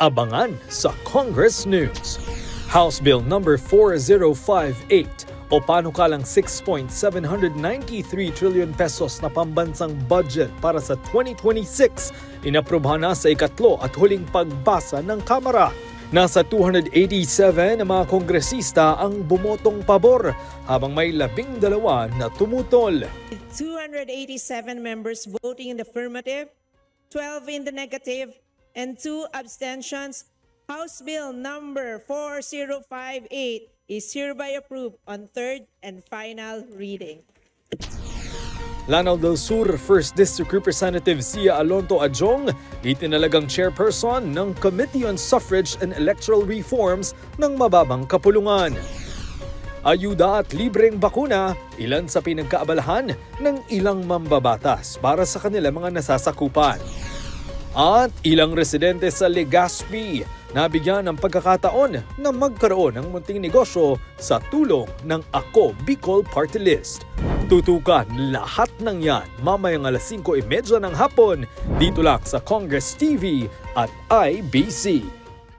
Abangan sa Congress News. House Bill number 4058 o panukalang 6.793 trillion pesos na pambansang budget para sa 2026 inaprubahan na sa ikatlo at huling pagbasa ng Kamara. Nasa 287 na mga kongresista ang bumotong pabor habang may 12 na tumutol. 287 members voting in the affirmative, 12 in the negative, and 2 abstentions. House Bill number 4058 is hereby approved on third and final reading. Lanao del Sur 1st District Representative Sia Alonto Adjong, itinalagang chairperson ng Committee on Suffrage and Electoral Reforms ng mababang kapulungan. Ayuda at libreng bakuna, ilan sa pinagkaabalahan ng ilang mambabatas para sa kanilang mga nasasakupan. At ilang residente sa Legazpi nabigyan ng pagkakataon na magkaroon ng munting negosyo sa tulong ng Ako Bicol Party List. Tutukan lahat ng yan mamayang alas 5:30 ng hapon dito lang sa Congress TV at IBC.